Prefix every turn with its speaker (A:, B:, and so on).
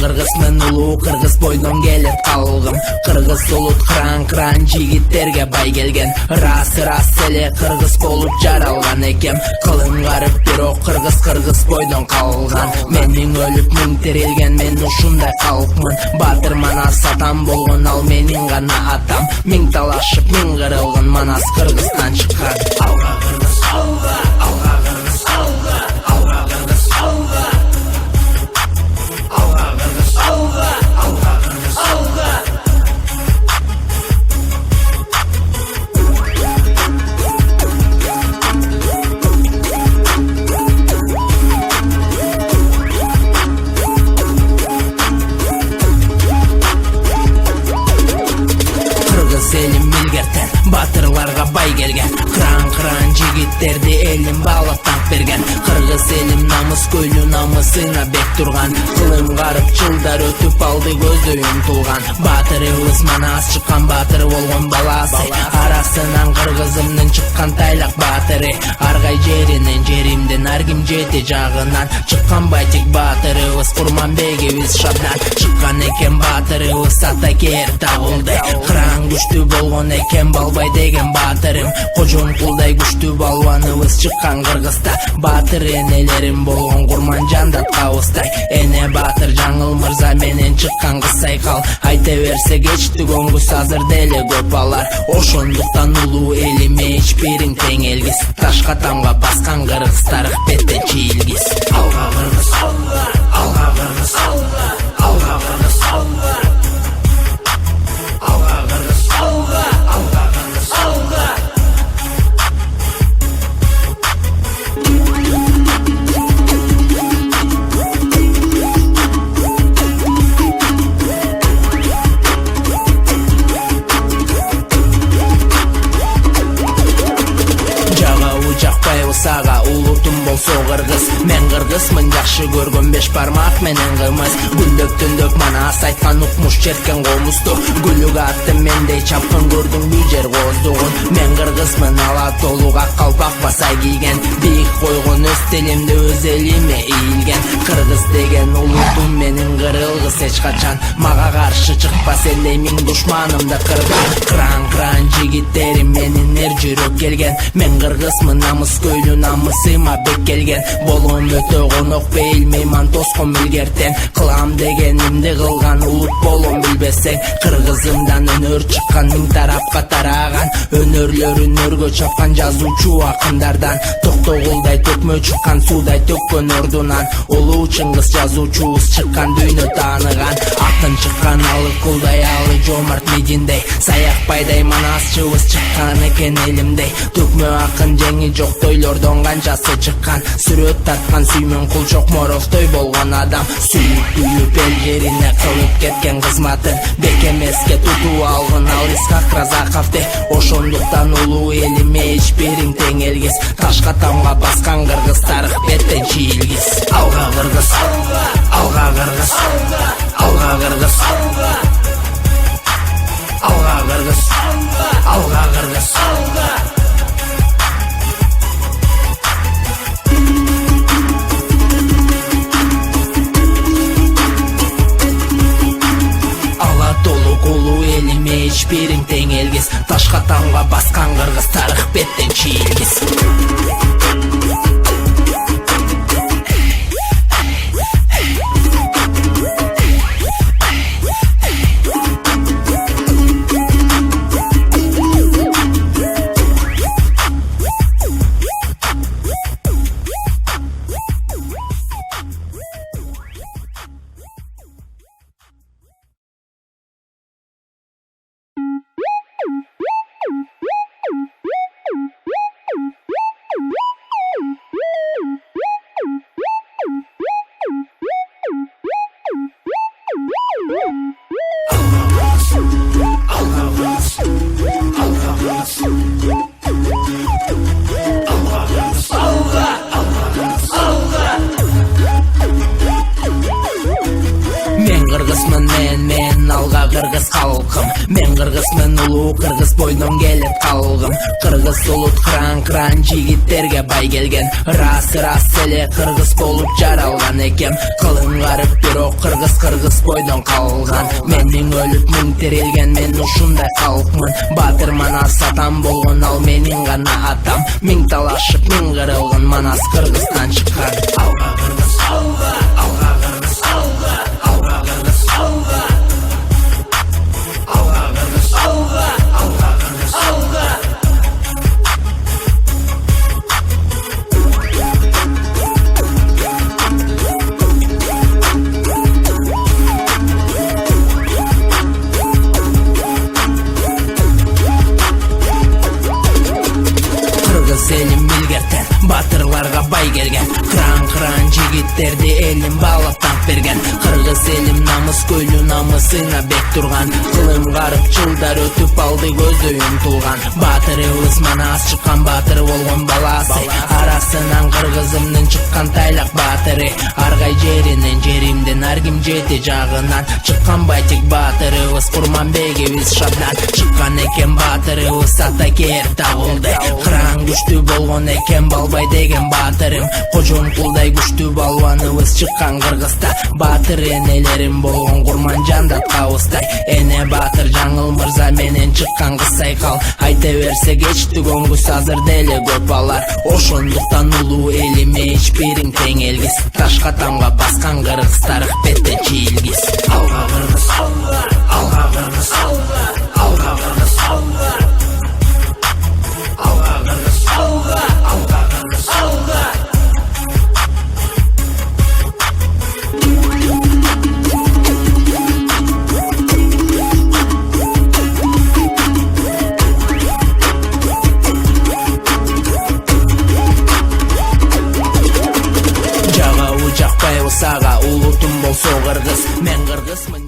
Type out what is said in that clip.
A: кыргызмын улуу кыргыз бойдон келет калгым. Кыргыз улут кран жигиттерге бай келген. Рас эле кыргыз болуп жаралган экем. Кылым гарып бирок кыргыз бойдон калган. Менин өлүп миң тирилген, мен ушундай калкмын. Батыр манас атам болгон, ал менин гана атам. Миң талашып миң кырылган, манас Кыргызстан чыккан. Алга кыргыз, алга, алга кыргыз, алга, алга кыргыз, алга. Алга кыргыз, алга, алга кыргыз, алга. Кыргыз элим милгертен, батырларга бай келген. Кран жигиттерди элим баалап берген. Кыргыз элим намыс көйлү намысына бек турган. Кылым гарып жылдар өтүп алды көздөй умтулган. Батырыбыз манас чыккан, батыр болгон баласы. Арасынан кыргызымдын чыккан тайлак батыры. Аргай жеринен жеримден аргим жети жагынан чыккан байтик батырыбыз. Курманбегибиз шабдан чыккан экен батырыбыз. Сатылат табылды. Кран күчтүү болгон экен, балбай деген батырым. Кожон кулдай күчтүү балбаныбыз чыккан Кыргызда. Батыр энелерим болгон курман жандатка устай. Эне батыр жаңыл мырза менен чыккан кыз сайкал. Айта берсе кечти көңгүс азыр деле көп алар. Ошондуктан улуу элиме эч бириң тең элгис. Ташка тамга баскан кыргыз тарых беттен чийилгис. Алга кыргыз, алга, алга кыргыз, алга, алга кыргыз, алга. Алга кыргыз, алга, алга кыргыз, алга. Сага улутум болсо кыргыз, мен кыргызмын жакшы көргөн беш бармак менен кымыз. Гүлдөк түндөк манас айткан укмуш черткен комузду. Гүлүк аттым мендей чапкын көрдүң бүй жер коздугун. Мен кыргызмын ала толук ак калпак басай кийген. Бийик койгон өз тилимди өз элиме ийилген. Кыргыз деген улутум менин кырылгыс эч качан. Мага каршы чыкпас элдей миң душманымды кырган. Кран жигиттерим менин эр жүрөк келген. Мен кыргызмын намыс көйлү намысыма бек келген. Болгон өтө конок бейил мейман тоскон билгертен. Кылам дегенимди кылган улут болом билбесең. Кыргызымдан өнөр чыккан, миң тарапка тараган. Өнөрлөрүн өргө чапкан жазуучу акындардан. Токтогулдай төкмө чыккан, суудай төккөн ордунан. Улуу Чыңгыз жазуучубуз чыккан, дүйнө тааныган. Акын чыккан алы кулдай, алы жомарт мединдей. Саякбайдай манасчыбыз чыккан экен элимдей. Төкмө акын жеңи жок тойлордон канчасы чыккан. Сүрөт тарткан сүймөн кулчок морозтой болгон адам. Сүйүп эл жерине кылып кеткен кызматын. Бек эмеске тутуп алгын ал Исхак Разаковди. Ошондуктан улуу элиме эч бириң тең элгис. Ташка тамга баскан кыргыз тарых беттен чийилгис. Алга кыргыз, алга, алга кыргыз, алга, алга кыргыз, алга. Алга кыргыз, алга, алга кыргыз, алга. Улуу элиме эч бириң тең элгис. Ташка тамга баскан кыргыз тарых беттен чийилгис. кыргыз халкым. Мен кыргызмын, улуу кыргыз бойдон келет калгым. Кыргыз улут кран жигиттерге бай келген. Рас эле кыргыз болуп жаралган экем. Кылым карып бирок кыргыз бойдон калган. Менин өлүп миң тирилген, мен ушундай калкмын. Батыр манас атам болгон, ал менин гана атам. Миң талашып миң кырылган, манас кыргыздан чыккан. Алга кыргыз, алга, алга кыргыз, алга, алга кыргыз, алга. Алга кыргыз, алга, алга кыргыз, алга. Кыргыз элим билгертен, батырларга бай келген. Кран жигиттерди элим баалап танк берген. Кыргыз элим намыс көйлү, намысына бек турган. Кылым карып жылдар өтүп алды, көздөй умтулган. Батырыбыз манас чыккан, батыр болгон баласы. Арасынан кыргызымдын чыккан тайлак батыры. Аргай жеринен, жеримден ар ким жети жагынан чыккан байтик батырыбыз. Мирланбекибиз шабдан чыккан экен батырыбыз. Сатылат табылды, кран күчтүү болгон экен, балбай деген батырым. Кожон кулдай күчтүү балбаныбыз чыккан Кыргызда. Батыр энелерим болгон курман жандат кабыстай. Эне батыр жаңыл мырза менен чыккан кыз сайкал. Айта берсе кечтүгөн күз азыр деле көп алар. Ошондуктан улуу элиме эч бириң тең элгиз. Ташка тамга баскан кыргыз тарых беттен чийилгиз. Алга кыргыз, алга, алга кыргыз, алга, алга кыргыз, алга. Алга кыргыз, алга, алга кыргыз, алга. Жагабы жакпайбы сага, улутум болсо кыргыз. Мен кыргызмын.